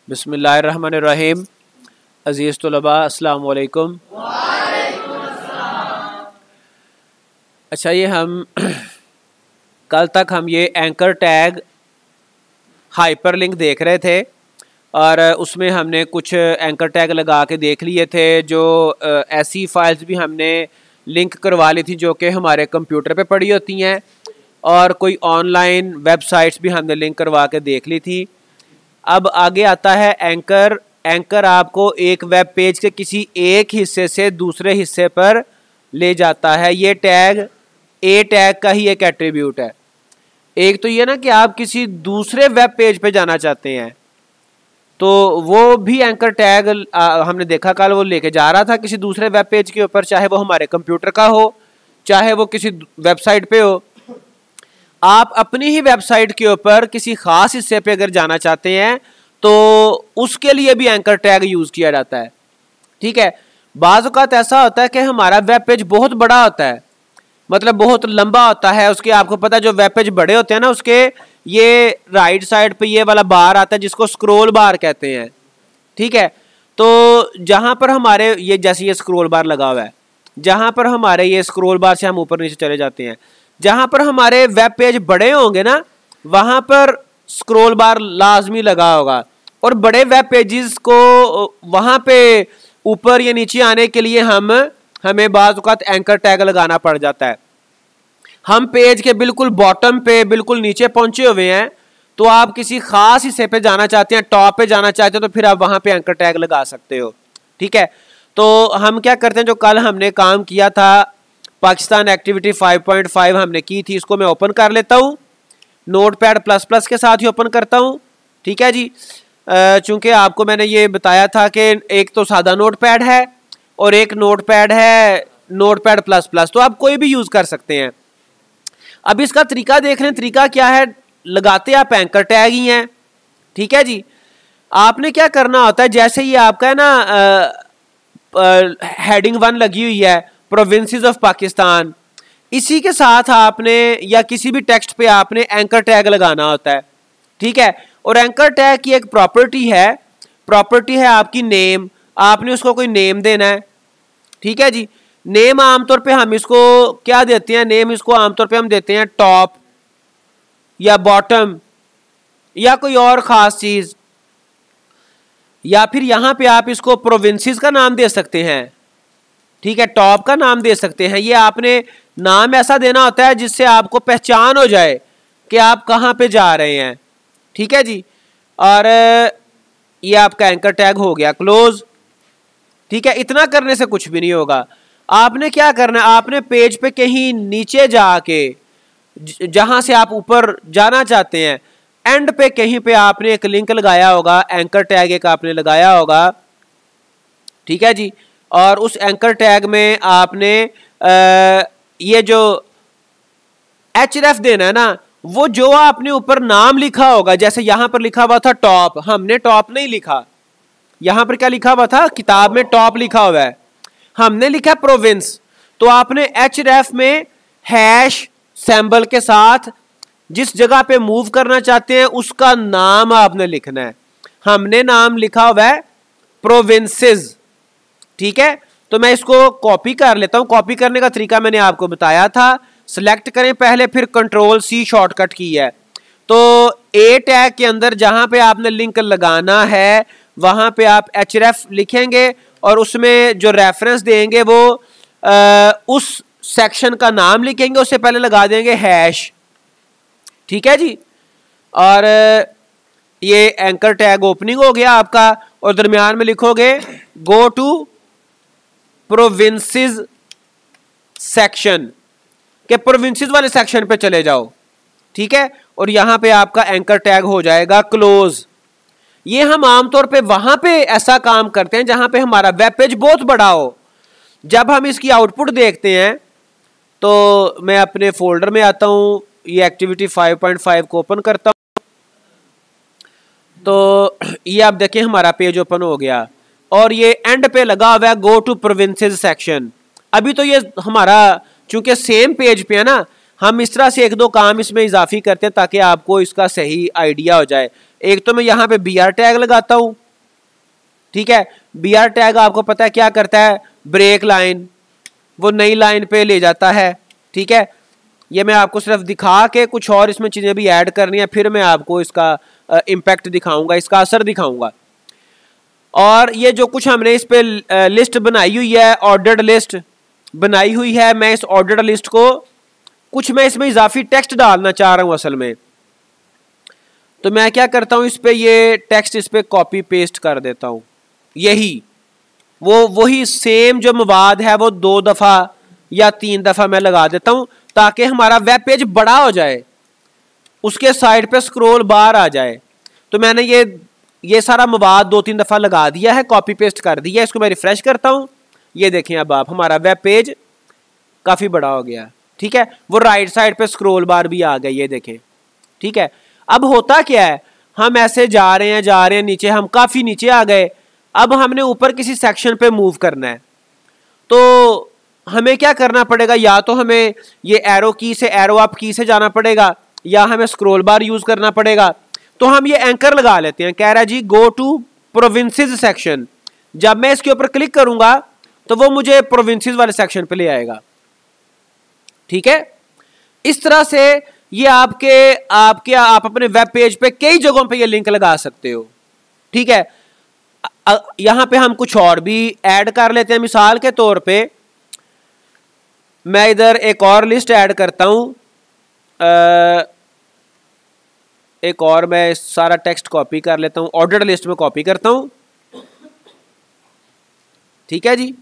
बिस्मिल्लाहिर्रहमानिर्रहीम। अज़ीज़ तुलबा अस्सलाम वालेकुम। अच्छा, ये हम कल तक हम ये एंकर टैग हाइपरलिंक देख रहे थे और उसमें हमने कुछ एंकर टैग लगा के देख लिए थे। जो ऐसी फाइल्स भी हमने लिंक करवा ली थी जो कि हमारे कंप्यूटर पे पड़ी होती हैं, और कोई ऑनलाइन वेबसाइट्स भी हमने लिंक करवा के देख ली थी। अब आगे आता है एंकर। एंकर आपको एक वेब पेज के किसी एक हिस्से से दूसरे हिस्से पर ले जाता है। ये टैग ए टैग का ही एक एट्रीब्यूट है। एक तो ये ना कि आप किसी दूसरे वेब पेज पे जाना चाहते हैं, तो वो भी एंकर टैग हमने देखा कल, वो लेके जा रहा था किसी दूसरे वेब पेज के ऊपर, चाहे वो हमारे कंप्यूटर का हो चाहे वो किसी वेबसाइट पे हो। आप अपनी ही वेबसाइट के ऊपर किसी खास हिस्से पे अगर जाना चाहते हैं तो उसके लिए भी एंकर टैग यूज किया जाता है। ठीक है, बाज़ औक़ात ऐसा होता है कि हमारा वेब पेज बहुत बड़ा होता है, मतलब बहुत लंबा होता है। उसके आपको पता है जो वेब पेज बड़े होते हैं ना, उसके ये राइट साइड पे ये वाला बार आता है जिसको स्क्रॉल बार कहते हैं। ठीक है, तो जहां पर हमारे ये जैसे ये स्क्रॉल बार लगा हुआ है, जहां पर हमारे ये स्क्रॉल बार से हम ऊपर नीचे चले जाते हैं, जहां पर हमारे वेब पेज बड़े होंगे ना, वहां पर स्क्रॉल बार लाजमी लगा होगा। और बड़े वेब पेजेस को वहां पे ऊपर या नीचे आने के लिए हमें बाज़ औक़ात एंकर टैग लगाना पड़ जाता है। हम पेज के बिल्कुल बॉटम पे बिल्कुल नीचे पहुंचे हुए हैं, तो आप किसी खास हिस्से पे जाना चाहते हैं, टॉप पे जाना चाहते हो, तो फिर आप वहां पे एंकर टैग लगा सकते हो। ठीक है, तो हम क्या करते हैं, जो कल हमने काम किया था पाकिस्तान एक्टिविटी 5.5 हमने की थी, इसको मैं ओपन कर लेता हूँ। नोटपैड प्लस के साथ ही ओपन करता हूँ। ठीक है जी, चूंकि आपको मैंने ये बताया था कि एक तो सादा नोटपैड है और एक नोटपैड है नोटपैड प्लस, तो आप कोई भी यूज कर सकते हैं। अब इसका तरीका देख लें। तरीका क्या है, लगाते आप एंकर टैग ही हैं। ठीक है जी, आपने क्या करना होता है, जैसे ये आपका है ना हेडिंग 1 लगी हुई है प्रोविंसेस ऑफ पाकिस्तान, इसी के साथ आपने या किसी भी टेक्स्ट पे आपने एंकर टैग लगाना होता है। ठीक है, और एंकर टैग की एक प्रॉपर्टी है आपकी नेम। आपने उसको कोई नेम देना है। ठीक है जी, नेम आमतौर पे हम इसको क्या देते हैं, नेम इसको आमतौर पे हम देते हैं टॉप या बॉटम या कोई और खास चीज, या फिर यहां पे आप इसको प्रोविंसेस का नाम दे सकते हैं। ठीक है, टॉप का नाम दे सकते हैं। ये आपने नाम ऐसा देना होता है जिससे आपको पहचान हो जाए कि आप कहां पे जा रहे हैं। ठीक है जी, और ये आपका एंकर टैग हो गया क्लोज। ठीक है, इतना करने से कुछ भी नहीं होगा। आपने क्या करना है, आपने पेज पे कहीं नीचे जाके जहां से आप ऊपर जाना चाहते हैं, एंड पे कहीं पे आपने एक लिंक लगाया होगा, एंकर टैग एक आपने लगाया होगा। ठीक है जी, और उस एंकर टैग में आपने ये जो href देना है ना, वो जो आपने ऊपर नाम लिखा होगा, जैसे यहां पर लिखा हुआ था टॉप, हमने टॉप नहीं लिखा। यहां पर क्या लिखा हुआ था, किताब में टॉप लिखा हुआ है, हमने लिखा प्रोविंस। तो आपने href में हैश सिंबल के साथ जिस जगह पे मूव करना चाहते हैं उसका नाम आपने लिखना है। हमने नाम लिखा हुआ है प्रोविंसेस। ठीक है, तो मैं इसको कॉपी कर लेता हूं। कॉपी करने का तरीका मैंने आपको बताया था। सिलेक्ट करें पहले, फिर Ctrl+C शॉर्टकट की है। तो ए टैग के अंदर जहां पे आपने लिंक लगाना है वहां पे आप href लिखेंगे और उसमें जो रेफरेंस देंगे वो उस सेक्शन का नाम लिखेंगे, उससे पहले लगा देंगे हैश। ठीक है जी, और ये एंकर टैग ओपनिंग हो गया आपका, और दरमियान में लिखोगे गो टू प्रोविंसेस सेक्शन, के प्रोविंसेस वाले सेक्शन पे चले जाओ। ठीक है, और यहां पे आपका एंकर टैग हो जाएगा क्लोज। ये हम आमतौर पे वहां पे ऐसा काम करते हैं जहां पे हमारा वेब पेज बहुत बड़ा हो। जब हम इसकी आउटपुट देखते हैं तो मैं अपने फोल्डर में आता हूं, ये एक्टिविटी 5.5 को ओपन करता हूं, तो ये आप देखें हमारा पेज ओपन हो गया और ये एंड पे लगा हुआ है गो टू प्रोविंसेस सेक्शन। अभी तो ये हमारा चूंकि सेम पेज पे है ना, हम इस तरह से एक दो काम इसमें इजाफी करते हैं ताकि आपको इसका सही आइडिया हो जाए। एक तो मैं यहाँ पे BR टैग लगाता हूँ, ठीक है। BR टैग आपको पता है क्या करता है, ब्रेक लाइन वो नई लाइन पे ले जाता है, ठीक है। ये मैं आपको सिर्फ दिखा के कुछ और इसमें चीज़ें भी ऐड करनी है, फिर मैं आपको इसका इम्पैक्ट दिखाऊंगा, इसका असर दिखाऊंगा। और ये जो कुछ हमने इस पे लिस्ट बनाई हुई है, ऑर्डर्ड लिस्ट बनाई हुई है, मैं इस ऑर्डर्ड लिस्ट को कुछ मैं इसमें इजाफी टेक्स्ट डालना चाह रहा हूँ असल में। तो मैं क्या करता हूँ, इस पे ये टेक्स्ट इस पे कॉपी पेस्ट कर देता हूँ। यही वही सेम जो मवाद है वो 2 दफ़ा या 3 दफ़ा मैं लगा देता हूँ, ताकि हमारा वेब पेज बड़ा हो जाए, उसके साइड पे स्क्रॉल बार आ जाए। तो मैंने ये सारा मवाद 2-3 दफ़ा लगा दिया है, कॉपी पेस्ट कर दिया। इसको मैं रिफ्रेश करता हूँ, ये देखें अब आप, हमारा वेब पेज काफ़ी बड़ा हो गया, ठीक है। वो राइट साइड पे स्क्रॉल बार भी आ गई, ये देखें, ठीक है। अब होता क्या है, हम ऐसे जा रहे हैं नीचे, हम काफ़ी नीचे आ गए। अब हमने ऊपर किसी सेक्शन पे मूव करना है, तो हमें क्या करना पड़ेगा, या तो हमें ये एरो की से, एरो अप की से जाना पड़ेगा, या हमें स्क्रॉल बार यूज करना पड़ेगा। तो हम ये एंकर लगा लेते हैं, कह रहा है जी गो टू प्रोविंसेस सेक्शन। जब मैं इसके ऊपर क्लिक करूंगा तो वो मुझे प्रोविंसेस वाले सेक्शन पे ले आएगा, ठीक है। इस तरह से ये आप अपने वेब पेज पे कई जगहों पे ये लिंक लगा सकते हो, ठीक है। यहां पे हम कुछ और भी ऐड कर लेते हैं। मिसाल के तौर पे मैं इधर एक और लिस्ट ऐड करता हूं, एक और मैं सारा टेक्स्ट कॉपी कर लेता हूं, ऑर्डर्ड लिस्ट में कॉपी करता हूं, ठीक है जी।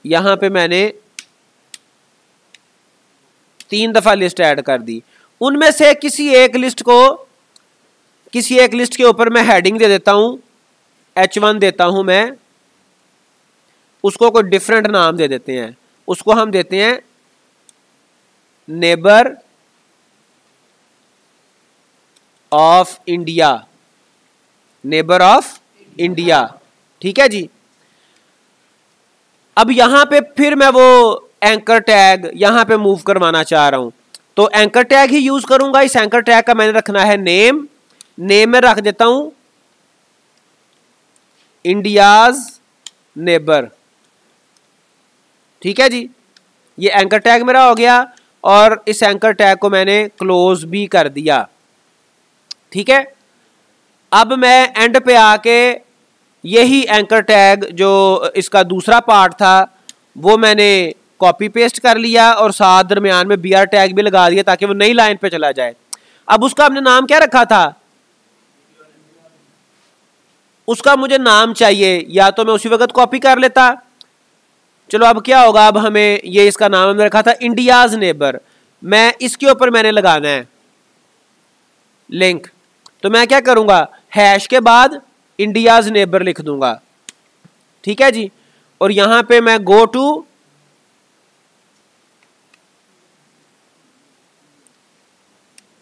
यहां पे मैंने 3 दफा लिस्ट ऐड कर दी। उनमें से किसी एक लिस्ट के ऊपर मैं हेडिंग दे देता हूं, H1 देता हूं मैं, उसको कोई डिफरेंट नाम दे देते हैं, उसको हम देते हैं neighbour of India, neighbour of India, ठीक है जी। अब यहां पे फिर मैं वो एंकर टैग यहां पे मूव करवाना चाह रहा हूं, तो एंकर टैग ही यूज करूंगा। इस एंकर टैग का मैंने रखना है नेम में रख देता हूं इंडियाज नेबर, ठीक है जी। ये एंकर टैग मेरा हो गया, और इस एंकर टैग को मैंने क्लोज भी कर दिया, ठीक है। अब मैं एंड पे आके यही एंकर टैग जो इसका दूसरा पार्ट था वो मैंने कॉपी पेस्ट कर लिया, और साथ दरमियान में BR टैग भी लगा दिया ताकि वो नई लाइन पे चला जाए। अब उसका हमने नाम क्या रखा था, उसका मुझे नाम चाहिए, या तो मैं उसी वक्त कॉपी कर लेता। चलो अब क्या होगा, अब हमें ये इसका नाम हमने रखा था इंडियाज नेबर, मैं इसके ऊपर मैंने लगाना है लिंक। तो मैं क्या करूंगा, हैश के बाद इंडियाज नेबर लिख दूंगा, ठीक है जी। और यहां पे मैं go to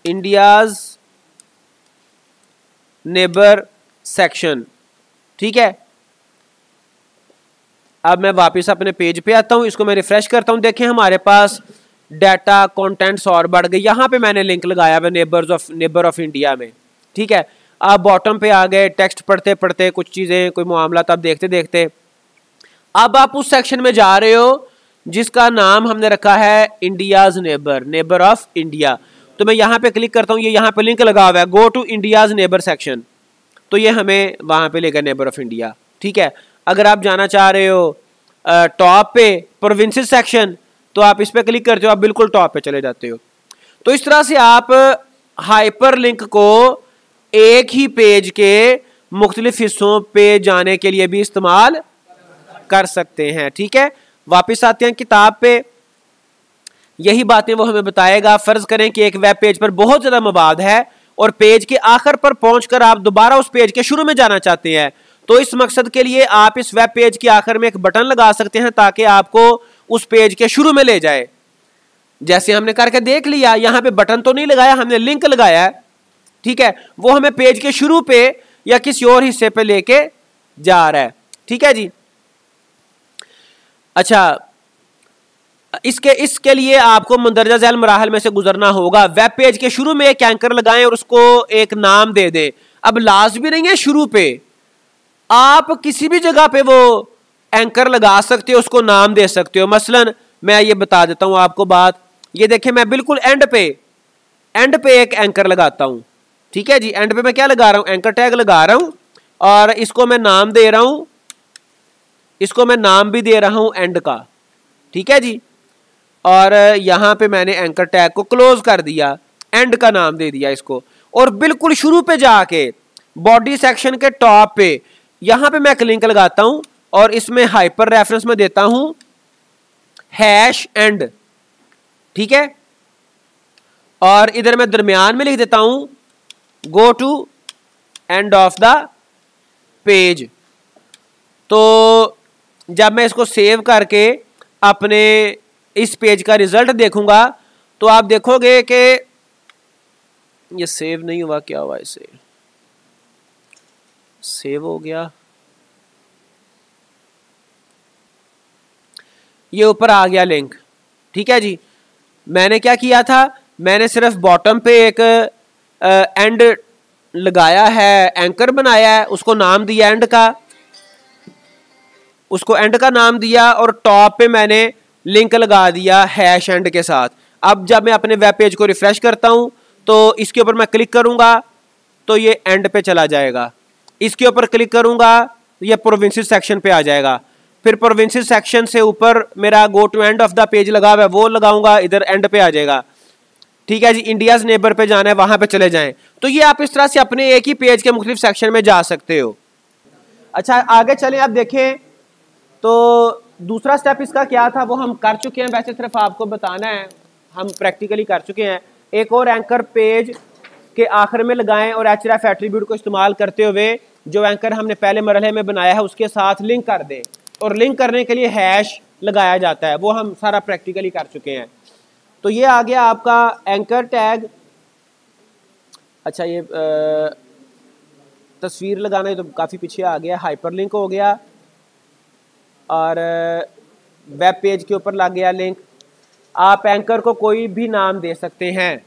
India's neighbour section, ठीक है। अब मैं वापस अपने पेज पे आता हूं, इसको मैं रिफ्रेश करता हूं, देखें हमारे पास डाटा कंटेंट्स और बढ़ गई। यहां पे मैंने लिंक लगाया हुआ नेबर ऑफ इंडिया में, ठीक है। आप बॉटम पे आ गए, टेक्स्ट पढ़ते पढ़ते कुछ चीजें, कोई मामला तब देखते देखते अब आप उस सेक्शन में जा रहे हो जिसका नाम हमने रखा है इंडियाज नेबर ऑफ इंडिया। तो मैं यहां पे क्लिक करता हूं, ये यहां पे लिंक लगा हुआ है go to India's neighbour section, तो ये हमें वहां पे लेगा नेबर ऑफ इंडिया, ठीक है। अगर आप जाना चाह रहे हो टॉप पे प्रोविंसेस सेक्शन, तो आप इस पे क्लिक करते हो, आप बिल्कुल टॉप पे चले जाते हो। तो इस तरह से आप हाइपर लिंक को एक ही पेज के मुख्तलिफ हिस्सों पे जाने के लिए भी इस्तेमाल कर सकते हैं, ठीक है। वापिस आते हैं किताब पे, यही बातें वो हमें बताएगा। फर्ज करें कि एक वेब पेज पर बहुत ज्यादा मवाद है और पेज के आखिर पर पहुंचकर आप दोबारा उस पेज के शुरू में जाना चाहते हैं, तो इस मकसद के लिए आप इस वेब पेज के आखिर में एक बटन लगा सकते हैं ताकि आपको उस पेज के शुरू में ले जाए। जैसे हमने करके देख लिया, यहां पे बटन तो नहीं लगाया, हमने लिंक लगाया है, ठीक है। वो हमें पेज के शुरू पे या किसी और हिस्से पे लेके जा रहा है, ठीक है जी। अच्छा, इसके लिए आपको मंदरजा झैल मराहल में से गुजरना होगा। वेब पेज के शुरू में एक एंकर लगाएं और उसको एक नाम दे दें। अब लाजमी नहीं है शुरू पे, आप किसी भी जगह पे वो एंकर लगा सकते हो, उसको नाम दे सकते हो। मसलन मैं ये बता देता हूं आपको बात, ये देखें मैं बिल्कुल एंड पे एक एंकर लगाता हूं। ठीक है जी, एंड पे मैं क्या लगा रहा हूं, एंकर टैग लगा रहा हूं और इसको मैं नाम दे रहा हूं, इसको मैं नाम भी दे रहा हूं एंड का। ठीक है जी, और यहां पे मैंने एंकर टैग को क्लोज कर दिया, एंड का नाम दे दिया इसको। और बिल्कुल शुरू पे जाके बॉडी सेक्शन के टॉप पे यहां पे मैं एक लिंक लगाता हूं और इसमें हाइपर रेफरेंस में देता हूं हैश एंड। ठीक है, और इधर मैं दरमियान में लिख देता हूं go to end of the page. तो जब मैं इसको सेव करके अपने इस पेज का रिजल्ट देखूंगा तो आप देखोगे कि ये सेव नहीं हुआ, क्या हुआ, इसे सेव हो गया, ये ऊपर आ गया लिंक। ठीक है जी, मैंने क्या किया था, मैंने सिर्फ बॉटम पे एक एंड लगाया है, एंकर बनाया है, उसको नाम दिया एंड का, उसको एंड का नाम दिया और टॉप पे मैंने लिंक लगा दिया हैश एंड के साथ। अब जब मैं अपने वेब पेज को रिफ्रेश करता हूं तो इसके ऊपर मैं क्लिक करूंगा तो ये एंड पे चला जाएगा, इसके ऊपर क्लिक करूंगा तो ये प्रोविंसेस सेक्शन पे आ जाएगा, फिर प्रोविंसेस सेक्शन से ऊपर मेरा go to end of the page लगा हुआ है वो लगाऊंगा, इधर एंड पे आ जाएगा। ठीक है जी, इंडियाज नेबर पे जाना है वहां पे चले जाएं। तो ये आप इस तरह से अपने एक ही पेज के मुख्तलिफ सेक्शन में जा सकते हो। अच्छा आगे चलें, आप देखें तो दूसरा स्टेप इसका क्या था वो हम कर चुके हैं, वैसे सिर्फ आपको बताना है, हम प्रैक्टिकली कर चुके हैं। एक और एंकर पेज के आखिर में लगाएं और href एट्रीब्यूट को इस्तेमाल करते हुए जो एंकर हमने पहले मरहले में बनाया है उसके साथ लिंक कर दें, और लिंक करने के लिए हैश लगाया जाता है, वो हम सारा प्रैक्टिकली कर चुके हैं। तो ये आ गया आपका एंकर टैग। अच्छा ये तस्वीर लगाना है तो काफ़ी पीछे आ गया, हाइपर लिंक हो गया और वेब पेज के ऊपर लग गया लिंक। आप एंकर को कोई भी नाम दे सकते हैं।